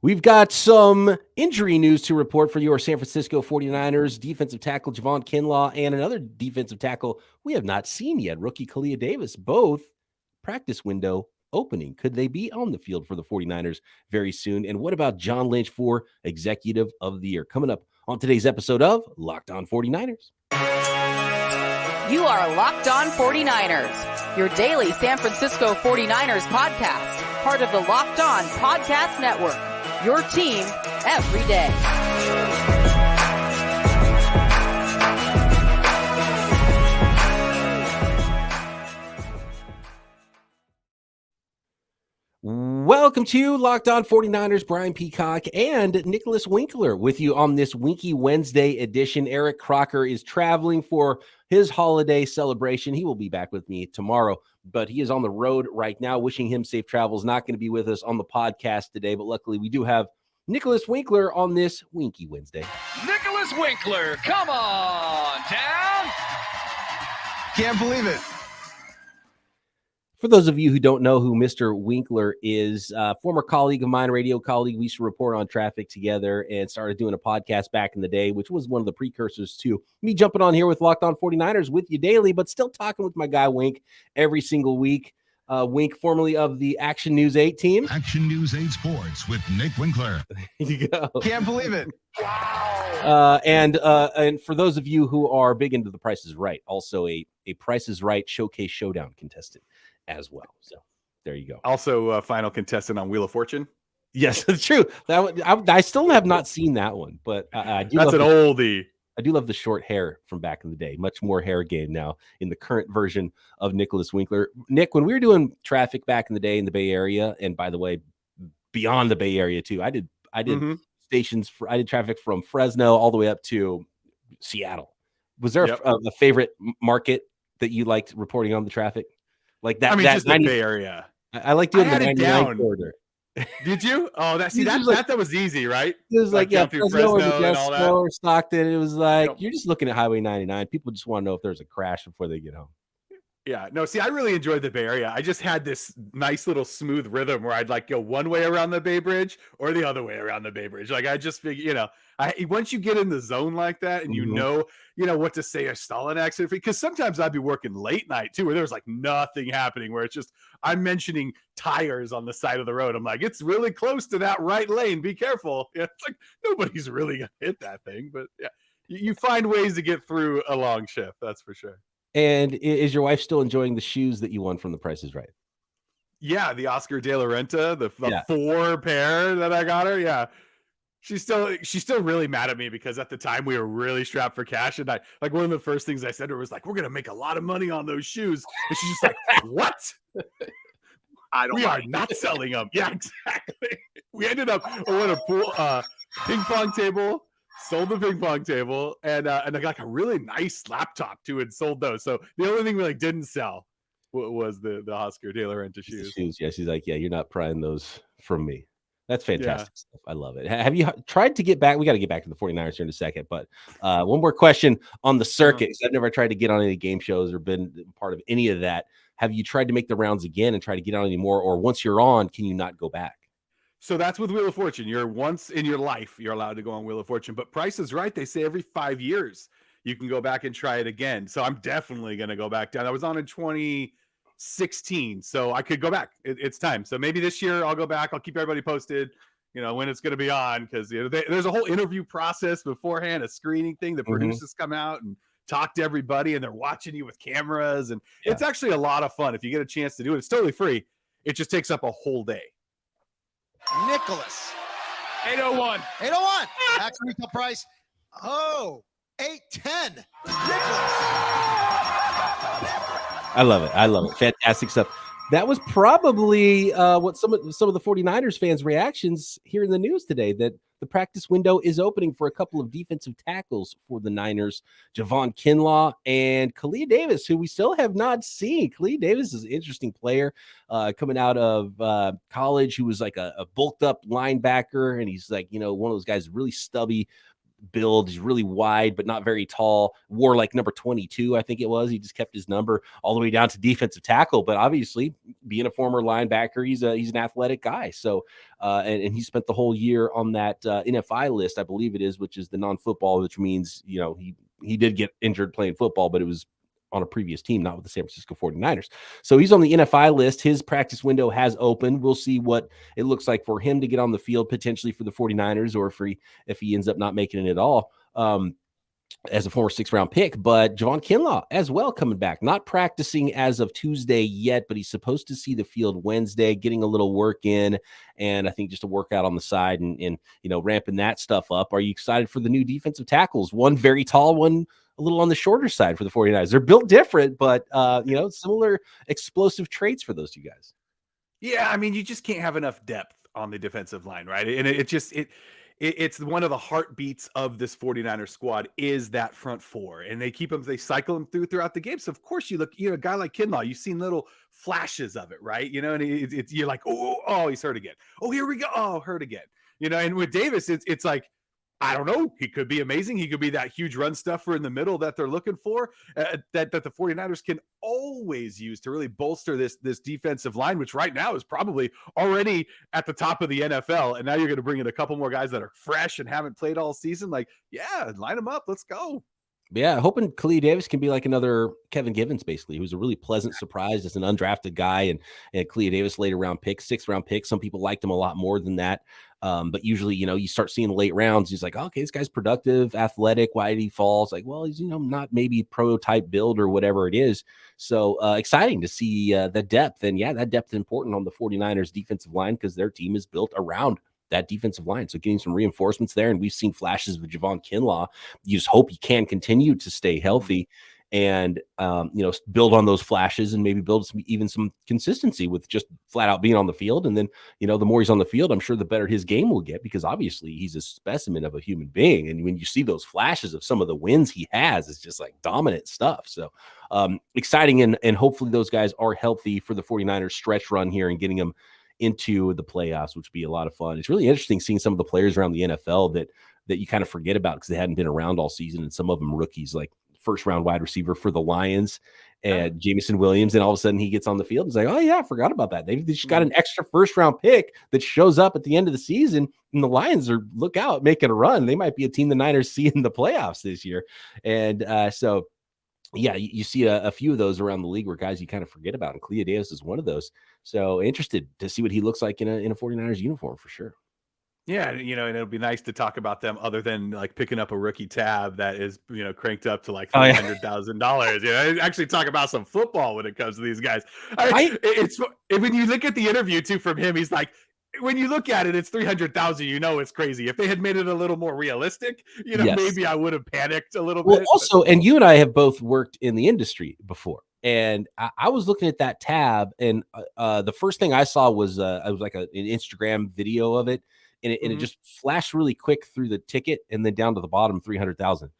We've got some injury news to report for your San Francisco 49ers. Defensive tackle Javon Kinlaw and another defensive tackle we have not seen yet, rookie Kalia Davis, both practice window opening. Could they be on the field for the 49ers very soon? And what about John Lynch for Executive of the Year? Coming up on today's episode of Locked On 49ers. You are Locked On 49ers, your daily San Francisco 49ers podcast, part of the Locked On Podcast Network. Your team every day. Welcome to Locked On 49ers. Brian Peacock and Nicholas Winkler with you on this Winky Wednesday edition. Eric Crocker is traveling for his holiday celebration. He will be back with me tomorrow, but he is on the road right now. Wishing him safe travels. Not going to be with us on the podcast today, but luckily we do have Nicholas Winkler on this Winky Wednesday. Nicholas Winkler, come on down. Can't believe it. For those of you who don't know who Mr. Winkler is, former colleague of mine, radio colleague, we used to report on traffic together and started doing a podcast back in the day, which was one of the precursors to me jumping on here with Locked On 49ers with you daily, but still talking with my guy Wink every single week. Wink, formerly of the Action News 8 team. Action News 8 Sports with Nick Winkler. There you go. Can't believe it. Wow. And for those of you who are big into The Price is Right, also a Price is Right Showcase Showdown contestant as well. So there you go. Also a final contestant on Wheel of Fortune. Yes, it's true. I still have not seen that one, but I do. That's an oldie. I do love the short hair from back in the day. Much more hair game now in the current version of Nicholas Winkler. Nick, when we were doing traffic back in the day in the Bay Area, and by the way, beyond the Bay Area too, I did stations. I did traffic from Fresno all the way up to Seattle. Was there a favorite market that you liked reporting on the traffic? Like that? I mean, that just the Bay Area. I like doing the 99 corridor. Did you? Oh, that was easy, right? It was like through Fresno and all that. Or Stockton. It was like you're just looking at Highway 99. People just want to know if there's a crash before they get home. Yeah, no, see, I really enjoyed the Bay Area. I just had this nice little smooth rhythm where I'd like go one way around the Bay Bridge or the other way around the Bay Bridge. Like I just figure, once you get in the zone like that and you know what to say a Stalin accident, because sometimes I'd be working late night too, where there's like nothing happening, where it's just I'm mentioning tires on the side of the road. I'm like, it's really close to that right lane. Be careful. Yeah, it's like nobody's really gonna hit that thing, but yeah, you find ways to get through a long shift. That's for sure. And is your wife still enjoying the shoes that you won from The Price is Right? Yeah, the Oscar de la Renta, the 4 pair that I got her. Yeah, she's still really mad at me because at the time we were really strapped for cash, and like one of the first things I said to her was like, "We're gonna make a lot of money on those shoes," and she's just like, "What? We are not selling them." Yeah, exactly. We ended up with a pool ping pong table. Sold the ping pong table and I got a really nice laptop too and sold those. So the only thing we didn't sell was the Oscar de la Renta shoes. Yeah, she's like, yeah, you're not prying those from me. That's fantastic stuff. I love it. Have you tried to get back? We got to get back to the 49ers here in a second, but one more question on the circuit. I've never tried to get on any game shows or been part of any of that. Have you tried to make the rounds again and try to get on anymore? Or once you're on, can you not go back? So that's with Wheel of Fortune. You're once in your life, you're allowed to go on Wheel of Fortune. But Price is Right. They say every 5 years you can go back and try it again. So I'm definitely going to go back down. I was on in 2016, so I could go back. It's time. So maybe this year I'll go back. I'll keep everybody posted, when it's going to be on, because there's a whole interview process beforehand, a screening thing. The producers come out and talk to everybody, and they're watching you with cameras. And it's actually a lot of fun if you get a chance to do it. It's totally free. It just takes up a whole day. Nicholas. 801. 801. Actual retail price. Oh, 810. Nicholas. I love it. Fantastic stuff. That was probably what some of the 49ers fans' reactions here in the news today, that the practice window is opening for a couple of defensive tackles for the Niners, Javon Kinlaw and Kalia Davis, who we still have not seen. Kalia Davis is an interesting player coming out of college, who was like a bulked up linebacker, and he's like, one of those guys really stubby, build. He's really wide, but not very tall. Wore like number 22, I think it was. He just kept his number all the way down to defensive tackle. But obviously, being a former linebacker, he's an athletic guy. So, and he spent the whole year on that NFI list, I believe it is, which is the non-football, which means, he did get injured playing football, but it was on a previous team, not with the San Francisco 49ers. So he's on the NFI list. His practice window has opened. We'll see what it looks like for him to get on the field potentially for the 49ers, or if he ends up not making it at all. As a former 6th-round pick, but Javon Kinlaw as well coming back, not practicing as of Tuesday yet, but he's supposed to see the field Wednesday, getting a little work in, and I think just a workout on the side and ramping that stuff up. Are you excited for the new defensive tackles? One very tall, one a little on the shorter side for the 49ers. They're built different, but similar explosive traits for those two guys. Yeah, I mean, you just can't have enough depth on the defensive line, right? And it's one of the heartbeats of this 49er squad is that front four, and they cycle them throughout the game. So of course a guy like Kinlaw, you've seen little flashes of it, right? And you're like, oh, he's hurt again. Oh, here we go. Oh, hurt again. And with Davis, it's like, I don't know. He could be amazing. He could be that huge run stuffer in the middle that they're looking for, that the 49ers can always use to really bolster this defensive line, which right now is probably already at the top of the NFL. And now you're going to bring in a couple more guys that are fresh and haven't played all season. Like, yeah, line them up. Let's go. Yeah, hoping Kalia Davis can be like another Kevin Givens, basically, who's a really pleasant surprise as an undrafted guy. And Kalia Davis, later round pick, 6th-round pick. Some people liked him a lot more than that. But usually, you start seeing late rounds. He's like, okay, this guy's productive, athletic. Why did he fall? It's like, well, he's, not maybe prototype build or whatever it is. So exciting to see the depth. And yeah, that depth is important on the 49ers defensive line because their team is built around that defensive line. So getting some reinforcements there. And we've seen flashes of Javon Kinlaw. You just hope he can continue to stay healthy and, build on those flashes and maybe build even some consistency with just flat out being on the field. And then, the more he's on the field, I'm sure the better his game will get, because obviously he's a specimen of a human being. And when you see those flashes of some of the wins he has, it's just like dominant stuff. So exciting. And hopefully those guys are healthy for the 49ers stretch run here and getting them into the playoffs, which would be a lot of fun. It's really interesting seeing some of the players around the NFL that you kind of forget about because they hadn't been around all season, and some of them rookies, like 1st-round wide receiver for the Lions and Jameson Williams, and all of a sudden he gets on the field and it's like, oh yeah, I forgot about that. They just got an extra 1st-round pick that shows up at the end of the season, and the Lions are, look out, making a run. They might be a team the Niners see in the playoffs this year. And so yeah, you see a few of those around the league where guys you kind of forget about, and Kalia Davis is one of those. So interested to see what he looks like in a 49ers uniform for sure. Yeah, and it'll be nice to talk about them other than like picking up a rookie tab that is, cranked up to like $300,000. Actually talk about some football when it comes to these guys. It's when you look at the interview too from him, he's like, when you look at it, it's 300,000. It's crazy. If they had made it a little more realistic, yes, maybe I would have panicked a little bit. Also, and you and I have both worked in the industry before, and I was looking at that tab, and the first thing I saw was like an Instagram video of it, and it just flashed really quick through the ticket and then down to the bottom 300,000,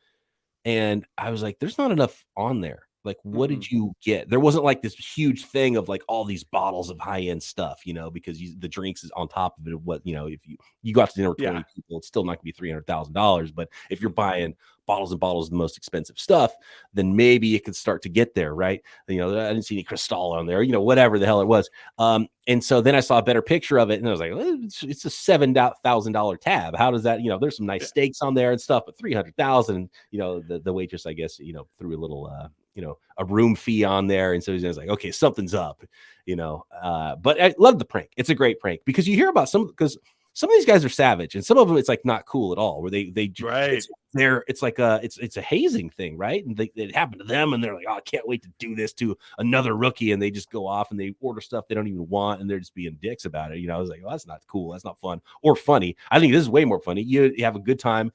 and I was like, "There's not enough on there." Like, what did you get? There wasn't like this huge thing of like all these bottles of high end stuff, because the drinks is on top of it. What, if you got to dinner with 20 people, it's still not gonna be $300,000. But if you're buying bottles and bottles of the most expensive stuff, then maybe it could start to get there, right? I didn't see any Cristal on there, whatever the hell it was. And so then I saw a better picture of it, and I was like, it's a $7,000 tab. How does that, there's some nice steaks on there and stuff, but 300,000, the waitress, I guess, threw a little, a room fee on there. And so he's like, okay, something's up, but I love the prank. It's a great prank because you hear about because some of these guys are savage, and some of them it's like not cool at all. Where they right, it's like it's a hazing thing, right? And it happened to them, and they're like, oh, I can't wait to do this to another rookie, and they just go off and they order stuff they don't even want, and they're just being dicks about it. I was like, well, that's not cool, that's not fun or funny. I think this is way more funny. You have a good time,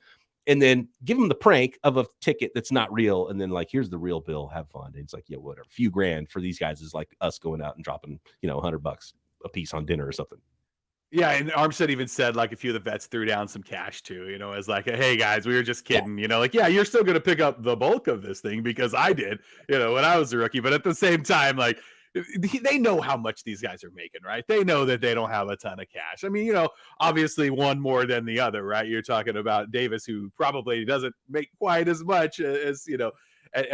and then give them the prank of a ticket that's not real, and then like, here's the real bill, have fun. And it's like, yeah, whatever. A few grand for these guys is like us going out and dropping $100 a piece on dinner or something. Yeah, and Armstead even said like a few of the vets threw down some cash too, as like, hey guys, we were just kidding, like, yeah, you're still going to pick up the bulk of this thing because I did, when I was a rookie. But at the same time, like, they know how much these guys are making, right? They know that they don't have a ton of cash. I mean, obviously one more than the other, right? You're talking about Davis, who probably doesn't make quite as much as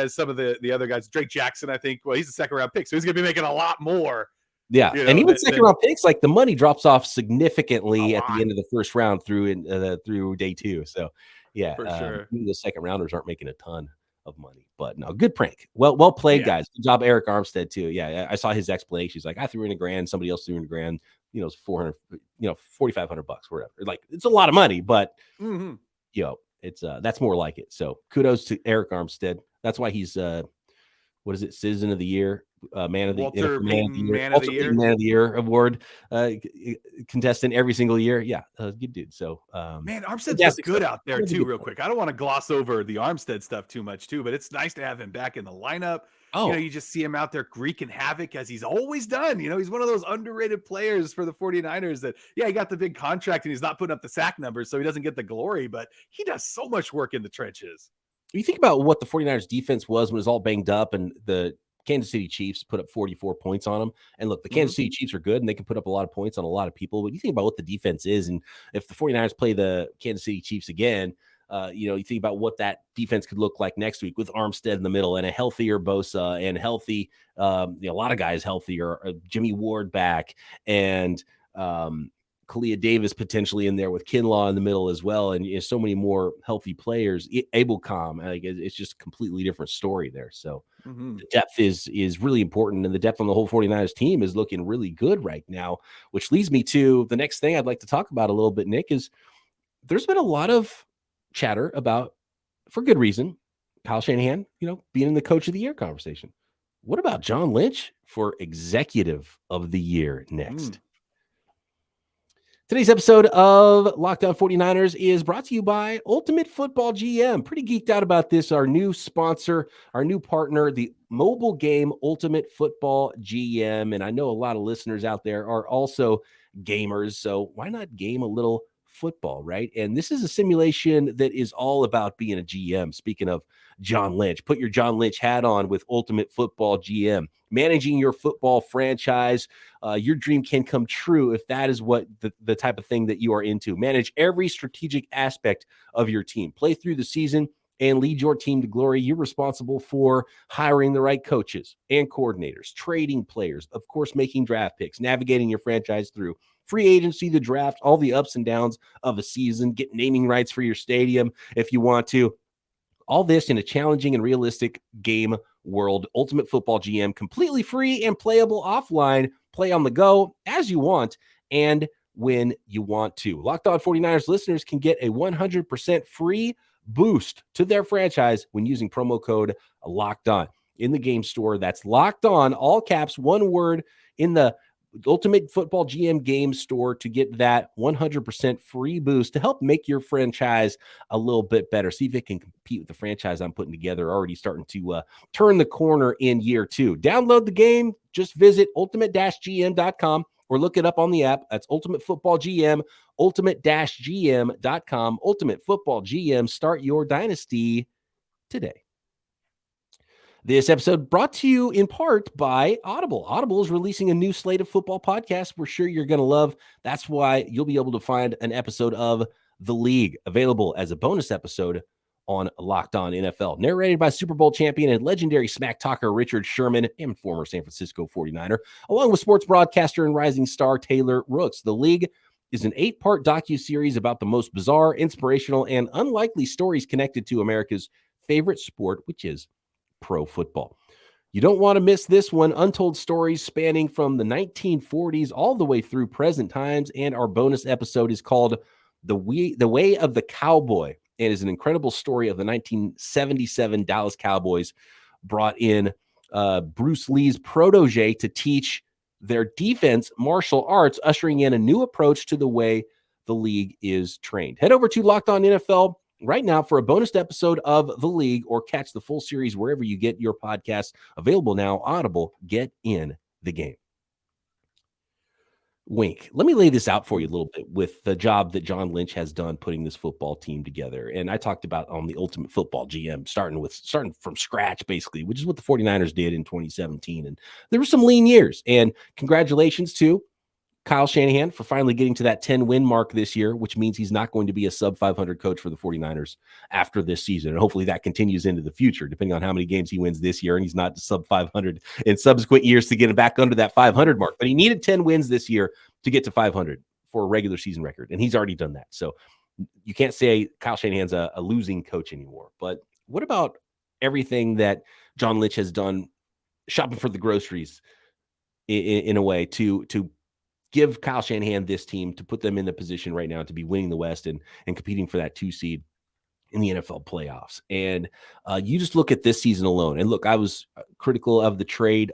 some of the other guys. Drake Jackson, I think, well, he's a second round pick, so he's going to be making a lot more. Yeah, and even second round picks, like the money drops off significantly at the end of the first round through day 2. So, yeah, for sure. Even the second rounders aren't making a ton of money, but no, good prank. Well played, guys. Good job, Eric Armstead too. Yeah, I saw his explanation. He's like, I threw in $1,000, somebody else threw in $1,000. It's $400, $4,500, whatever. Like, it's a lot of money, but it's that's more like it. So kudos to Eric Armstead. That's why he's what is it? Citizen of the Year, Man of the Year award contestant every single year. Yeah, good dude. So, man, Armstead's was good out there too. Real quick, I don't want to gloss over the Armstead stuff too much too, but it's nice to have him back in the lineup. You just see him out there wreaking havoc as he's always done. He's one of those underrated players for the 49ers that, he got the big contract and he's not putting up the sack numbers, so he doesn't get the glory, but he does so much work in the trenches. You think about what the 49ers defense was when it was all banged up and the Kansas City Chiefs put up 44 points on them. And look, the Kansas City Chiefs are good and they can put up a lot of points on a lot of people. But you think about what the defense is, and if the 49ers play the Kansas City Chiefs again, you think about what that defense could look like next week with Armstead in the middle and a healthier Bosa and healthy, a lot of guys healthier, Jimmy Ward back, and Kalia Davis potentially in there with Kinlaw in the middle as well, and so many more healthy players. Abelcom, it's just a completely different story there. So the depth is really important, and the depth on the whole 49ers team is looking really good right now, which leads me to the next thing I'd like to talk about a little bit, Nick, is there's been a lot of chatter about, for good reason, Kyle Shanahan, being in the Coach of the Year conversation. What about John Lynch for Executive of the Year next? Today's episode of Locked On 49ers is brought to you by Ultimate Football GM. Pretty geeked out about this. Our new sponsor, our new partner, the mobile game Ultimate Football GM. And I know a lot of listeners out there are also gamers, so why not game a little football, right? And this is a simulation that is all about being a GM. Speaking of John Lynch, put your John Lynch hat on with Ultimate Football GM. Managing your football franchise, your dream can come true if that is what the type of thing that you are into. Manage every strategic aspect of your team. Play through the season and lead your team to glory. You're responsible for hiring the right coaches and coordinators, trading players, of course, making draft picks, navigating your franchise through free agency, the draft, all the ups and downs of a season, get naming rights for your stadium if you want to. All this in a challenging and realistic game world. Ultimate Football GM, completely free and playable offline. Play on the go as you want and when you want to. Locked On 49ers listeners can get a 100% free boost to their franchise when using promo code Locked On in the game store. That's Locked On, all caps, one word, in the Ultimate Football GM game store to get that 100% free boost to help make your franchise a little bit better. See if it can compete with the franchise I'm putting together, already starting to turn the corner in year 2. Download the game. Just visit ultimate-gm.com or look it up on the app. That's Ultimate Football GM, ultimate-gm.com. Ultimate Football GM. Start your dynasty today. This episode brought to you in part by Audible. Audible is releasing a new slate of football podcasts we're sure you're going to love. That's why you'll be able to find an episode of The League available as a bonus episode on Locked On NFL. Narrated by Super Bowl champion and legendary smack talker Richard Sherman and former San Francisco 49er, along with sports broadcaster and rising star Taylor Rooks. The League is an 8-part docuseries about the most bizarre, inspirational, and unlikely stories connected to America's favorite sport, which is pro football. You don't want to miss this one. Untold stories spanning from the 1940s all the way through present times. And our bonus episode is called The Way of the Cowboy, and is an incredible story of the 1977 Dallas Cowboys. Brought in Bruce Lee's protege to teach their defense martial arts, ushering in a new approach to the way the league is trained. Head over to Locked On NFL right now for a bonus episode of The League, or catch the full series wherever you get your podcasts. Available now. Audible. Get in the game. Wink, let me lay this out for you a little bit with the job that John Lynch has done putting this football team together. And I talked about on the Ultimate Football GM, starting from scratch, basically, which is what the 49ers did in 2017. And there were some lean years. And congratulations to Kyle Shanahan for finally getting to that 10-win mark this year, which means he's not going to be a sub-500 coach for the 49ers after this season. And hopefully that continues into the future, depending on how many games he wins this year. And he's not sub-500 in subsequent years to get him back under that 500 mark. But he needed 10 wins this year to get to 500 for a regular season record. And he's already done that. So you can't say Kyle Shanahan's a losing coach anymore. But what about everything that John Lynch has done, shopping for the groceries in a way to give Kyle Shanahan this team, to put them in the position right now to be winning the West and competing for that 2 seed in the NFL playoffs? And you just look at this season alone. And look, I was critical of the trading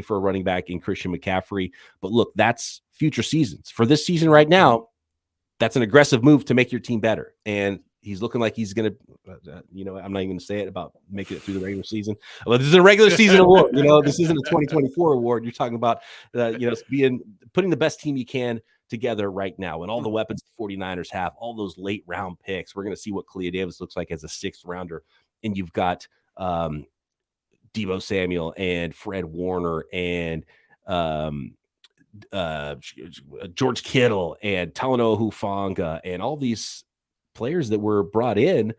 for a running back in Christian McCaffrey. But look, that's future seasons. For this season right now, that's an aggressive move to make your team better. And he's looking like he's going to, I'm not even going to say it about making it through the regular season. Well, this is a regular season award. This isn't a 2024 award. You're talking about, putting the best team you can together right now. And all the weapons the 49ers have, all those late round picks. We're going to see what Kalia Davis looks like as a 6th rounder. And you've got Deebo Samuel and Fred Warner and George Kittle and Talanoa Hufanga and all these players that were brought in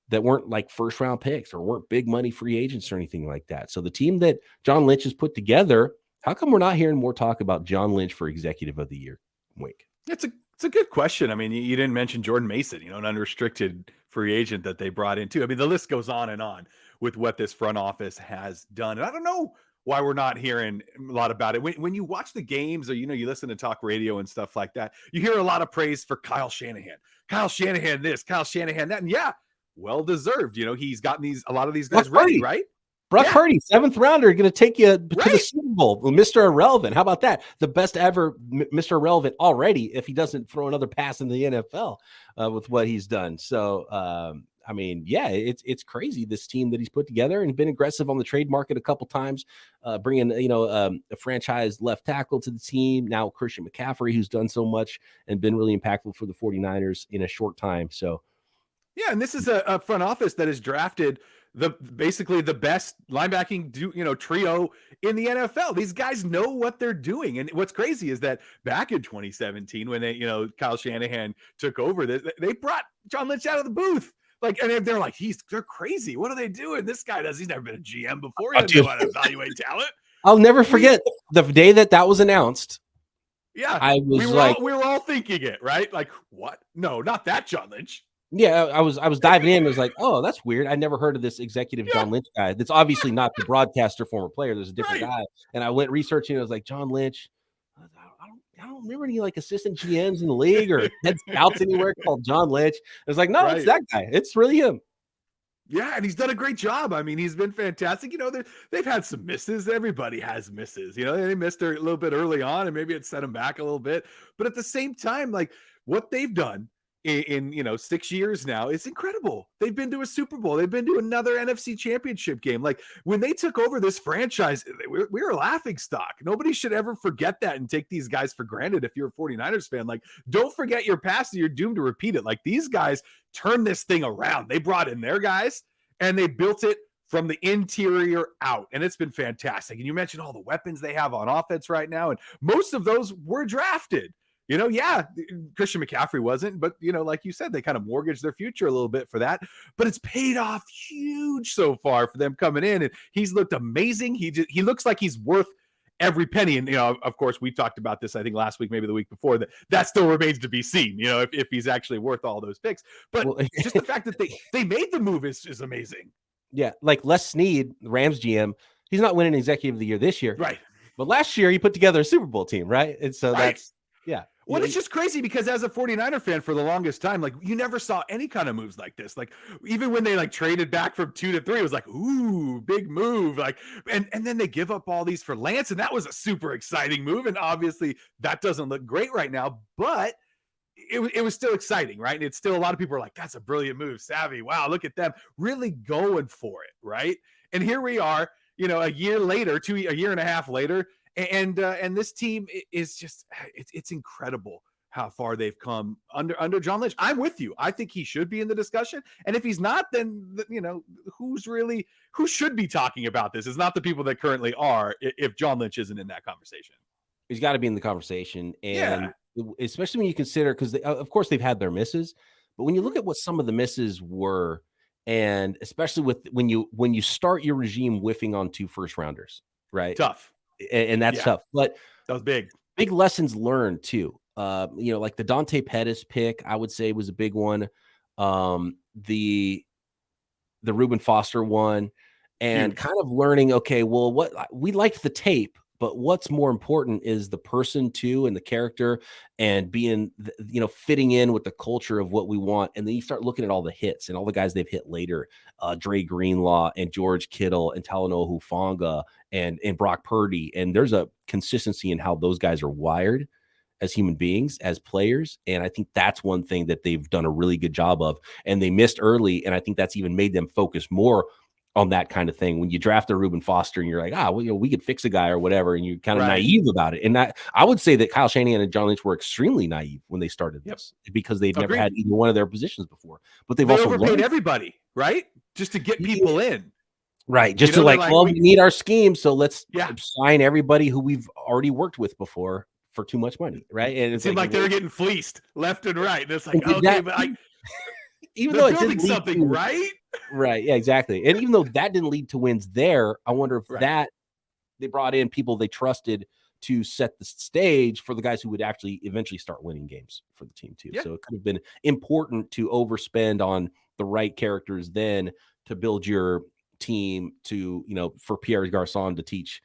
that weren't like first round picks or weren't big money free agents or anything like that. So the team that John Lynch has put together, how come we're not hearing more talk about John Lynch for Executive of the Year? Wink. It's a good question. I mean, you didn't mention Jordan Mason, an unrestricted free agent that they brought in too. I mean, the list goes on and on with what this front office has done. And I don't know why we're not hearing a lot about it. When you watch the games or, you listen to talk radio and stuff like that, you hear a lot of praise for Kyle Shanahan. Kyle Shanahan this, Kyle Shanahan that. And yeah, well deserved. He's gotten a lot of these guys ready, right? Brock Purdy, 7th rounder, going to take you to the Super Bowl. Mr. Irrelevant. How about that? The best ever Mr. Irrelevant already, if he doesn't throw another pass in the NFL with what he's done. So, it's crazy, this team that he's put together, and been aggressive on the trade market a couple times, bringing, a franchise left tackle to the team. Now Christian McCaffrey, who's done so much and been really impactful for the 49ers in a short time. So, yeah, and this is a front office that has drafted basically the best linebacking trio in the NFL. These guys know what they're doing. And what's crazy is that back in 2017, when Kyle Shanahan took over, they brought John Lynch out of the booth. And they're like, they're crazy. What are they doing? This guy he's never been a GM before. He doesn't know how to evaluate talent. I'll never forget the day that was announced. Yeah. We were all thinking it, right? Like, what? No, not that John Lynch. Yeah, I was diving in. I was like, oh, that's weird. I never heard of this executive John Lynch guy. That's obviously not the broadcaster, former player. There's a different guy. And I went researching. I was like, John Lynch. I don't remember any assistant GMs in the league or head scouts anywhere called John Lynch. I was like, no, it's that guy. It's really him. Yeah, and he's done a great job. I mean, he's been fantastic. They've had some misses. Everybody has misses. They missed a little bit early on, and maybe it set them back a little bit. But at the same time, what they've done in 6 years now, it's incredible. They've been to a Super Bowl. They've been to another NFC Championship game. When they took over this franchise, we were a laughing stock. Nobody should ever forget that and take these guys for granted. If you're a 49ers fan, don't forget your past, or you're doomed to repeat it. These guys turned this thing around. They brought in their guys and they built it from the interior out, and it's been fantastic. And you mentioned all the weapons they have on offense right now, and most of those were drafted. Christian McCaffrey wasn't, but like you said, they kind of mortgaged their future a little bit for that, but it's paid off huge so far for them coming in, and he's looked amazing. He looks like he's worth every penny. And, of course, we talked about this, I think last week, maybe the week before, that still remains to be seen, if he's actually worth all those picks. But just the fact that they made the move is amazing. Yeah. Like Les Snead, the Rams GM, he's not winning Executive of the Year this year. Right. But last year he put together a Super Bowl team, right? And so that's, yeah. Well, it's just crazy because as a 49er fan for the longest time, you never saw any kind of moves like this. Even when they traded back from 2 to 3, it was ooh, big move. And then they give up all these for Lance, and that was a super exciting move. And obviously that doesn't look great right now, but it was still exciting, right? And it's still, a lot of people are like, that's a brilliant move. Savvy. Wow, look at them really going for it, right? And here we are, a year later, a year and a half later, And this team is just it's incredible how far they've come under John Lynch. I'm with you. I think he should be in the discussion. And if he's not, then who should be talking about this? It's not the people that currently are. If John Lynch isn't in that conversation, he's got to be in the conversation, and especially when you consider, because of course they've had their misses, but when you look at what some of the misses were, and especially with when you start your regime whiffing on 2 first rounders, right? Tough, and that's tough. But that was big lessons learned too. Like the Dante Pettis pick, I would say was a big one. The Reuben Foster one, and kind of learning, okay, well, what we liked the tape, but what's more important is the person too, and the character, and being, fitting in with the culture of what we want. And then you start looking at all the hits and all the guys they've hit later, Dre Greenlaw and George Kittle and Talanoa Hufanga and Brock Purdy. And there's a consistency in how those guys are wired as human beings, as players. And I think that's one thing that they've done a really good job of, and they missed early. And I think that's even made them focus more on that kind of thing. When you draft a Reuben Foster and you're like, we could fix a guy or whatever, and you're kind of naive about it. And I would say that Kyle Shanahan and John Lynch were extremely naive when they started this, because they'd never had either one of their positions before. But they've also overpaid everybody, right? Just to get people in. Right. Just to we need our scheme, so let's sign everybody who we've already worked with before for too much money, right? And it seemed like they were getting fleeced left and right. And it's like, even though it didn't something right? Right. Yeah, exactly. And even though that didn't lead to wins there, I wonder if that they brought in people they trusted to set the stage for the guys who would actually eventually start winning games for the team too. So it could have been important to overspend on the right characters then to build your team to, for Pierre Garçon to teach,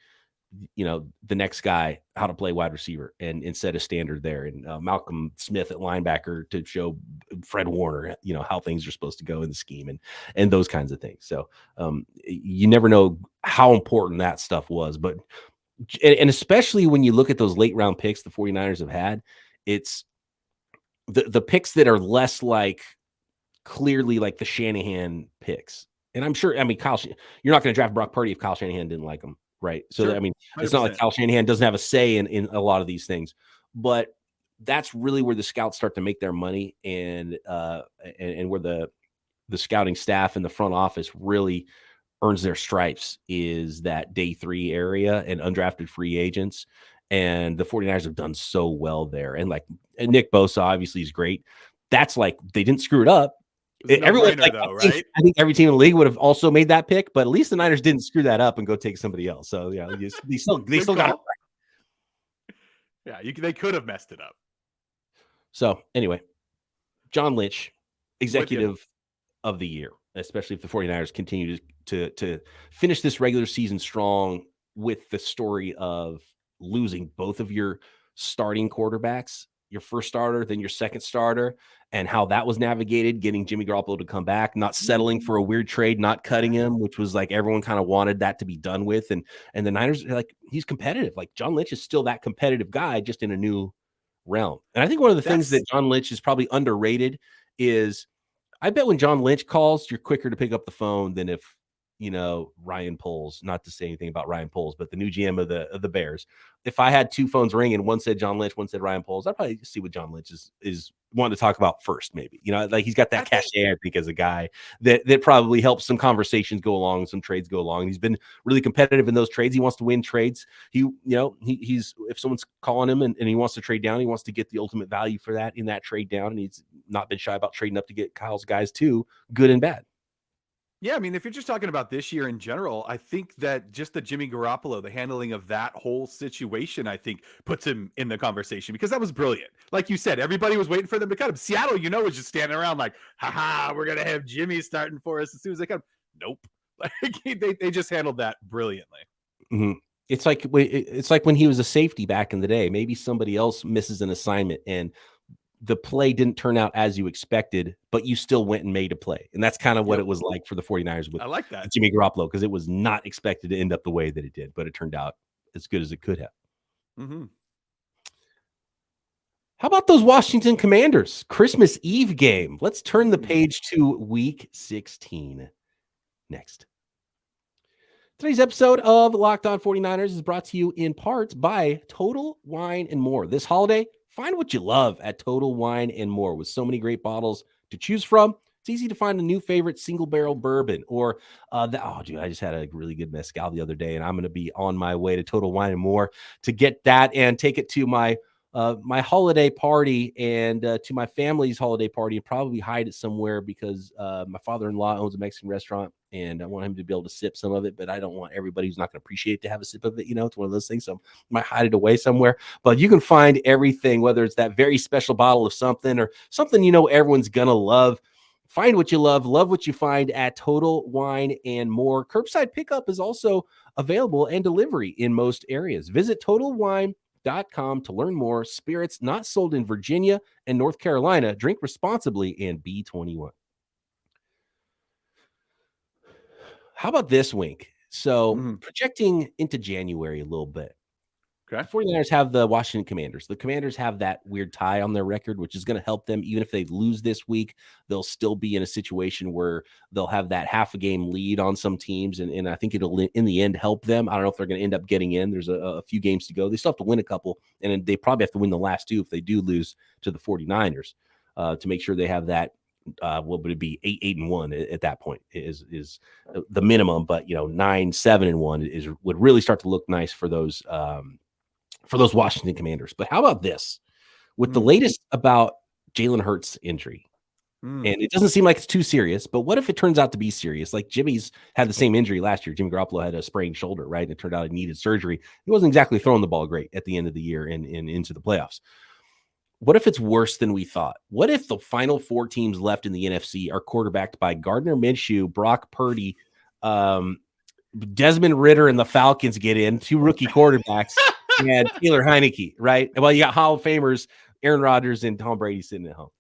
the next guy how to play wide receiver and set a standard there. And Malcolm Smith at linebacker to show Fred Warner, how things are supposed to go in the scheme and those kinds of things. So you never know how important that stuff was. But, and especially when you look at those late round picks the 49ers have had, it's the picks that are less like clearly like the Shanahan picks. And I'm sure, Kyle, you're not going to draft Brock Purdy if Kyle Shanahan didn't like him. Right. So, sure. It's not like Kyle Shanahan doesn't have a say in a lot of these things, but that's really where the scouts start to make their money, and where the scouting staff and the front office really earns their stripes is that day 3 area and undrafted free agents. And the 49ers have done so well there. And Nick Bosa obviously is great. That's they didn't screw it up. Everyone, I think every team in the league would have also made that pick, but at least the Niners didn't screw that up and go take somebody else. So they still got it right. Yeah, they could have messed it up. So anyway, John Lynch, executive of the year, especially if the 49ers continue to finish this regular season strong with the story of losing both of your starting quarterbacks, your first starter, then your second starter, and how that was navigated, getting Jimmy Garoppolo to come back, not settling for a weird trade, not cutting him, which was everyone kind of wanted that to be done with. And the Niners, he's competitive. John Lynch is still that competitive guy, just in a new realm. And I think one of the things that John Lynch is probably underrated is, I bet when John Lynch calls, you're quicker to pick up the phone than if, Ryan Poles, not to say anything about Ryan Poles, but the new GM of the Bears. If I had 2 phones ringing, one said John Lynch, one said Ryan Poles, I'd probably see what John Lynch is wanting to talk about first, maybe. He's got that cachet, I think, as a guy that probably helps some conversations go along, some trades go along. And he's been really competitive in those trades. He wants to win trades. He's if someone's calling him and he wants to trade down, he wants to get the ultimate value for that in that trade down. And he's not been shy about trading up to get Kyle's guys too, good and bad. Yeah, if you're just talking about this year in general, I think that just the Jimmy Garoppolo, the handling of that whole situation, I think puts him in the conversation, because that was brilliant. Like you said, everybody was waiting for them to cut him. Seattle, was just standing around like, we're going to have Jimmy starting for us as soon as they come. Nope. They just handled that brilliantly. Mm-hmm. It's like when he was a safety back in the day. Maybe somebody else misses an assignment and the play didn't turn out as you expected, but you still went and made a play. And that's kind of what it was like for the 49ers with Jimmy Garoppolo, because it was not expected to end up the way that it did, but it turned out as good as it could have. Mm-hmm. How about those Washington Commanders Christmas Eve game? Let's turn the page to week 16 next. Today's episode of Locked On 49ers is brought to you in part by Total Wine & More. This holiday, find what you love at Total Wine & More. With so many great bottles to choose from, it's easy to find a new favorite single barrel bourbon or I just had a really good mezcal the other day, and I'm going to be on my way to Total Wine & More to get that and take it to my my holiday party and to my family's holiday party, and probably hide it somewhere because my father-in-law owns a Mexican restaurant and I want him to be able to sip some of it, but I don't want everybody who's not going to appreciate it to have a sip of it. You know, it's one of those things. So I might hide it away somewhere, but you can find everything, whether it's that very special bottle of something or something, everyone's going to love. Find what you love what you find at Total Wine & More. Curbside pickup is also available and delivery in most areas. Visit TotalWine.com to learn more. Spirits not sold in Virginia and North Carolina. Drink responsibly and be 21. How about this, Wink? So projecting into January a little bit. Okay. The 49ers have the Washington Commanders. The Commanders have that weird tie on their record, which is going to help them. Even if they lose this week, they'll still be in a situation where they'll have that half a game lead on some teams. And I think it'll, in the end, help them. I don't know if they're going to end up getting in. There's a few games to go. They still have to win a couple, and they probably have to win the last two if they do lose to the 49ers to make sure they have that. What would it be? 8-1 at that point is the minimum, but 9-7-1 would really start to look nice for those Washington Commanders. But how about this? With the latest about Jalen Hurts' injury, and it doesn't seem like it's too serious, but what if it turns out to be serious? Like Jimmy's had the same injury last year. Jimmy Garoppolo had a sprained shoulder, right? And it turned out he needed surgery. He wasn't exactly throwing the ball great at the end of the year and into the playoffs. What if it's worse than we thought? What if the final four teams left in the NFC are quarterbacked by Gardner Minshew, Brock Purdy, Desmond Ridder, and the Falcons get in, two rookie quarterbacks, and Taylor Heineke, right? Well, you got Hall of Famers, Aaron Rodgers, and Tom Brady sitting at home.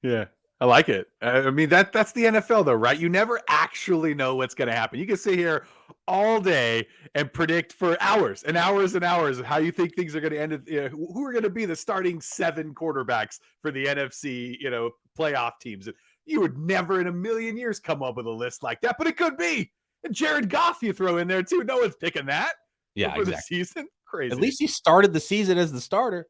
Yeah, I like it. I mean, that's the NFL, though, right? You never actually know what's going to happen. You can sit here all day and predict for hours and hours and hours of how you think things are going to end. Who are going to be the starting 7 quarterbacks for the NFC, playoff teams? You would never in a million years come up with a list like that, but it could be. And Jared Goff you throw in there, too. No one's picking that for the season. Crazy. At least he started the season as the starter.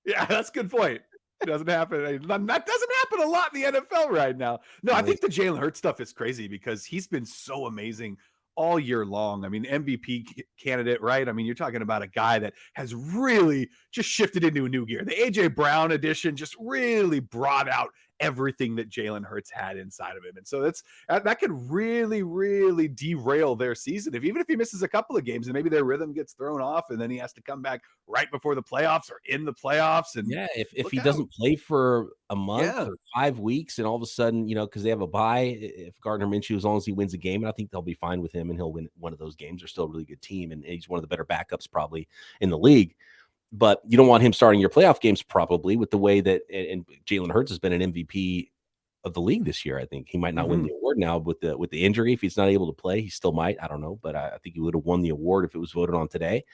Yeah, that's a good point. It doesn't happen. That doesn't happen a lot in the NFL right now. No, I think the Jalen Hurts stuff is crazy because he's been so amazing all year long. I mean, MVP candidate, right? I mean, you're talking about a guy that has really just shifted into a new gear. The A.J. Brown edition just really brought out everything that Jalen Hurts had inside of him. And so that could really, really derail their season. Even if he misses a couple of games and maybe their rhythm gets thrown off and then he has to come back right before the playoffs or in the playoffs. And yeah, if he doesn't play for a month or 5 weeks and all of a sudden, because they have a bye, if Gardner Minshew, as long as he wins a game, and I think they'll be fine with him and he'll win one of those games. They're still a really good team and he's one of the better backups probably in the league. But you don't want him starting your playoff games probably with the way that, and Jalen Hurts has been an MVP of the league this year. I think he might not win the award now with the injury. If he's not able to play, he still might. I don't know, but I think he would have won the award if it was voted on today.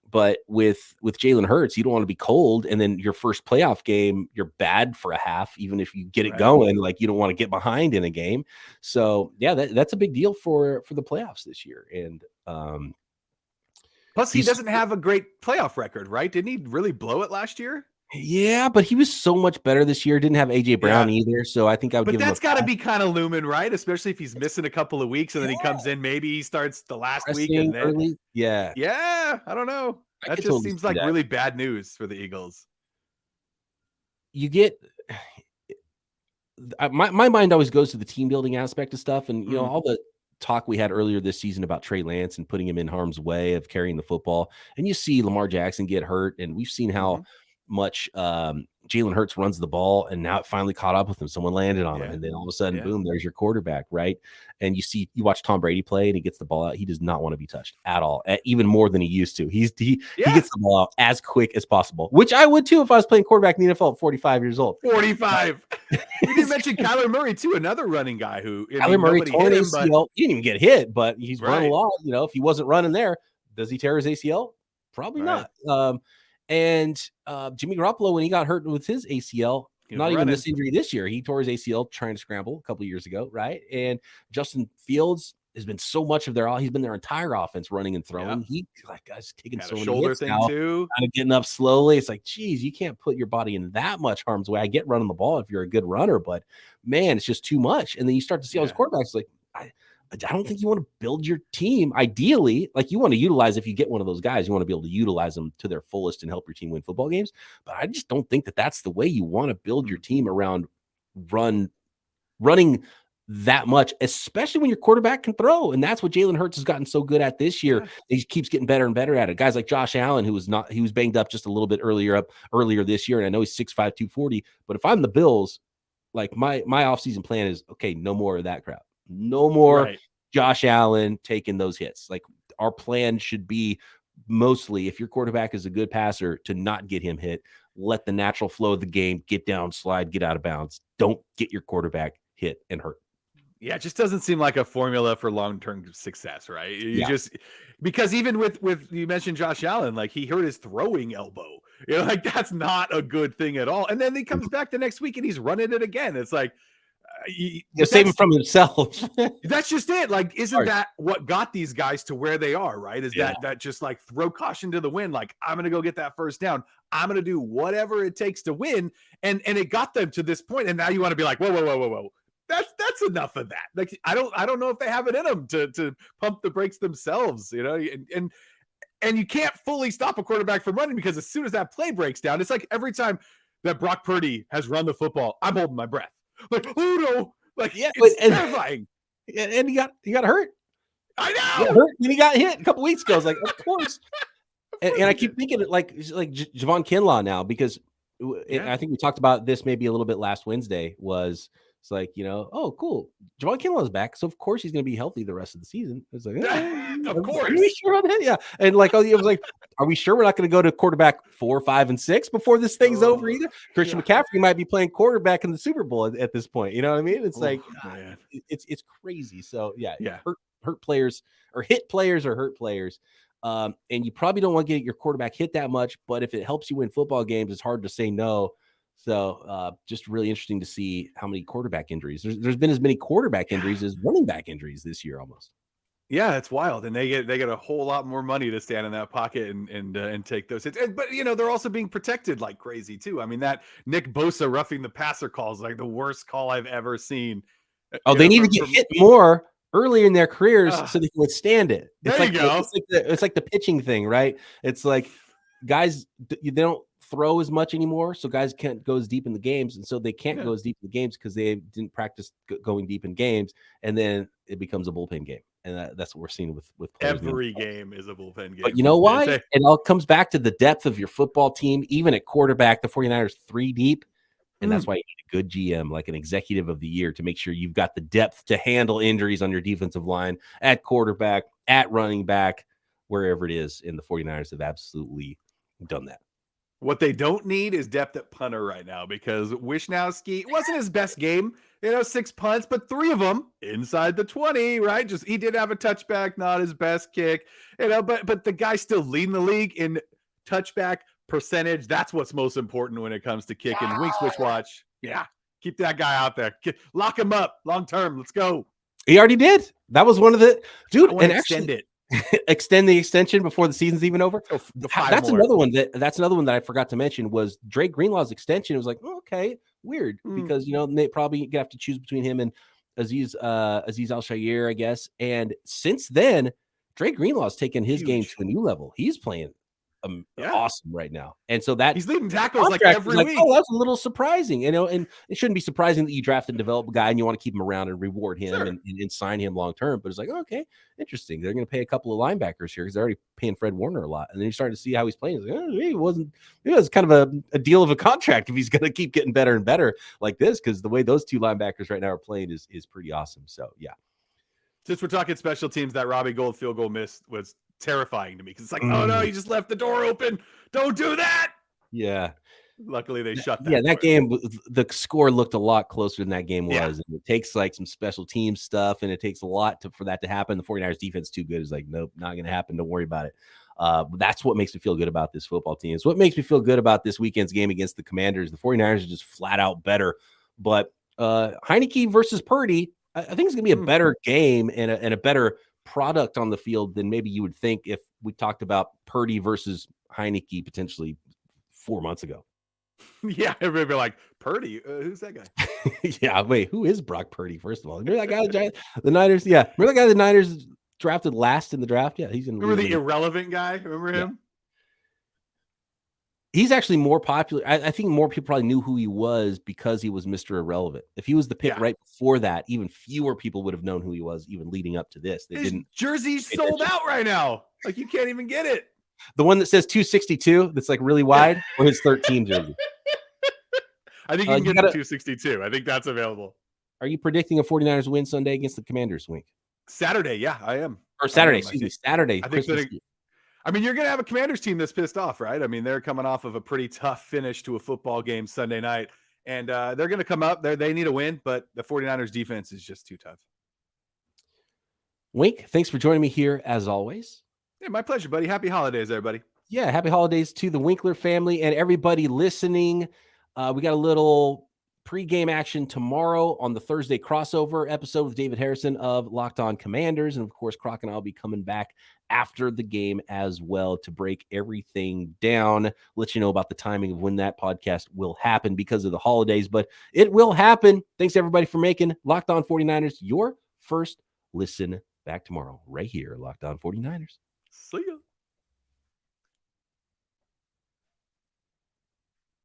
But with Jalen Hurts, you don't want to be cold, and then your first playoff game, you're bad for a half, even if you get it going. Like you don't want to get behind in a game. So yeah, that's a big deal for the playoffs this year. And plus, he doesn't have a great playoff record, right? Didn't he really blow it last year? Yeah, but he was so much better this year. Didn't have A.J. Brown either, so I think I would give him. But that's got to be kind of looming, right? Especially if he's missing a couple of weeks and then he comes in. Maybe he starts the last week and then early. Yeah, I don't know. That just totally seems like really bad news for the Eagles. You get my mind always goes to the team building aspect of stuff, and all the talk we had earlier this season about Trey Lance and putting him in harm's way of carrying the football. And you see Lamar Jackson get hurt, and we've seen how much Jalen Hurts runs the ball, and now it finally caught up with him. Someone landed on him, and then all of a sudden, boom, there's your quarterback, right? And you watch Tom Brady play, and he gets the ball out. He does not want to be touched at all, even more than he used to. He gets the ball out as quick as possible, which I would too if I was playing quarterback in the NFL at 45 years old. 45. You didn't mention Kyler Murray too, another running guy who Kyler Murray tore his ACL. He didn't even get hit, but he's run a lot. If he wasn't running there, does he tear his ACL? Probably not. And Jimmy Garoppolo, when he got hurt with his ACL, even this injury this year, he tore his ACL trying to scramble a couple of years ago, right? And Justin Fields, has been so much of he's been their entire offense running and throwing. Yeah. He guys taking Got so a many shoulder hits thing now, too. kind of getting up slowly. It's like, geez, you can't put your body in that much harm's way. I get running the ball if you're a good runner, but man, it's just too much. And then you start to see all these quarterbacks like, I don't think you want to build your team. Ideally, like you want to utilize, if you get one of those guys, you want to be able to utilize them to their fullest and help your team win football games. But I just don't think that that's the way you want to build your team around running that much, especially when your quarterback can throw. And that's what Jalen Hurts has gotten so good at this year. Yeah. He keeps getting better and better at it. Guys like Josh Allen, he was banged up just a little bit earlier this year. And I know he's 6'5", 240, but if I'm the Bills, like my offseason plan is, okay, no more of that crap. No more Josh Allen taking those hits. Like our plan should be mostly, if your quarterback is a good passer, to not get him hit. Let the natural flow of the game, get down, slide, get out of bounds. Don't get your quarterback hit and hurt. Yeah, it just doesn't seem like a formula for long-term success, right? Because even with you mentioned Josh Allen, like he hurt his throwing elbow. Like that's not a good thing at all. And then he comes back the next week and he's running it again. It's like save him from himself. That's just it. Like, isn't that what got these guys to where they are, right? Is that just like throw caution to the wind? Like, I'm going to go get that first down. I'm going to do whatever it takes to win. And it got them to this point. And now you want to be like, whoa. That's enough of that. Like, I don't know if they have it in them to pump the brakes themselves, and you can't fully stop a quarterback from running, because as soon as that play breaks down, it's like every time that Brock Purdy has run the football, I'm holding my breath. Like, oh no, like it's terrifying. And he got hurt. I know. He got hurt and he got hit a couple weeks ago. I was like, of course. and I keep thinking like Javon Kinlaw now, because I think we talked about this maybe a little bit last Wednesday. It's like, oh, cool. Javon Kinlaw is back, so of course he's going to be healthy the rest of the season. It's like, of course. Are we sure on that? Yeah. And like, it was like, are we sure we're not going to go to quarterback 4, 5, and 6 before this thing's over either? Christian McCaffrey might be playing quarterback in the Super Bowl at this point. You know what I mean? It's it's crazy. So hurt players or hit players or hurt players. And you probably don't want to get your quarterback hit that much, but if it helps you win football games, it's hard to say no. So just really interesting to see how many quarterback injuries. There's been as many quarterback injuries as running back injuries this year almost. Yeah, it's wild, and they get a whole lot more money to stand in that pocket and take those hits. But they're also being protected like crazy too. I mean, that Nick Bosa roughing the passer call is like the worst call I've ever seen. Oh, they need to get hit more earlier in their careers so they can withstand it. It's there you go. It's like the pitching thing, right? It's like guys, they don't throw as much anymore, so guys can't go as deep in the games, and so they can't go as deep in the games because they didn't practice going deep in games, and then it becomes a bullpen game, and that's what we're seeing with players. Every game is a bullpen game. But you know why? It all comes back to the depth of your football team. Even at quarterback, the 49ers 3 deep, and that's why you need a good GM, like an executive of the year, to make sure you've got the depth to handle injuries on your defensive line, at quarterback, at running back, wherever it is. And the 49ers have absolutely done that. What they don't need is depth at punter right now, because Wisnowski wasn't his best game, 6 punts, but 3 of them inside the 20, right? Just, he did have a touchback, not his best kick, but the guy's still leading the league in touchback percentage. That's what's most important when it comes to kicking. Wink switch watch. Yeah. Keep that guy out there. Lock him up long-term. Let's go. He already did. That was one of the dude. And extend it. Extend the extension before the season's even over. That's more. another one that I forgot to mention was Drake Greenlaw's extension. It was like, okay, weird, because they probably have to choose between him and Aziz Al-Shaair, I guess. And since then, Drake Greenlaw's taken his game to a new level. He's playing awesome right now, and so that he's leading tackles like every week. Oh, that's a little surprising, and it shouldn't be surprising that you draft and develop a guy and you want to keep him around and reward him and sign him long term. But it's like, okay, interesting. They're going to pay a couple of linebackers here because they're already paying Fred Warner a lot, and then you're starting to see how he's playing. It's like, it was kind of a deal of a contract if he's going to keep getting better and better like this, because the way those 2 linebackers right now are playing is pretty awesome. So yeah. Since we're talking special teams, that Robbie Gould field goal miss was terrifying to me, because it's like, oh no, you just left the door open. Don't do that. Yeah. Luckily they shut that. Yeah, that game, the score looked a lot closer than that game was. And it takes like some special team stuff, and it takes a lot for that to happen. The 49ers defense too good. Is like, nope, not going to happen. Don't worry about it. That's what makes me feel good about this football team. It's what makes me feel good about this weekend's game against the Commanders. The 49ers are just flat out better. But Heineke versus Purdy, I think it's going to be a better game and a better product on the field than maybe you would think if we talked about Purdy versus Heineke potentially 4 months ago. Yeah, everybody be like, Purdy? Who's that guy? Yeah, wait, who is Brock Purdy, first of all? Remember that guy, the Niners? Yeah, remember that guy the Niners drafted last in the draft? Yeah, he's in the Remember the irrelevant guy? Remember him? He's actually more popular. I think more people probably knew who he was because he was Mr. Irrelevant. If he was the pick right before that, even fewer people would have known who he was even leading up to this. His jersey's sold out right now. Like, you can't even get it. The one that says 262 that's like really wide, or his 13 jersey? I think you can get the 262. I think that's available. Are you predicting a 49ers win Sunday against the Commanders, Wink? Saturday, yeah, I am. Or Saturday, excuse me, Saturday. I think you're going to have a Commanders team that's pissed off, right? I mean, they're coming off of a pretty tough finish to a football game Sunday night, and they're going to come up. They need a win, but the 49ers defense is just too tough. Wink, thanks for joining me here as always. Yeah, my pleasure, buddy. Happy holidays, everybody. Yeah, happy holidays to the Winkler family and everybody listening. We got a little pregame action tomorrow on the Thursday crossover episode with David Harrison of Locked On Commanders. And of course, Croc and I will be coming back after the game as well to break everything down, let you know about the timing of when that podcast will happen because of the holidays, but it will happen. Thanks everybody for making Locked On 49ers your first listen. Back tomorrow right here, Locked On 49ers. See ya.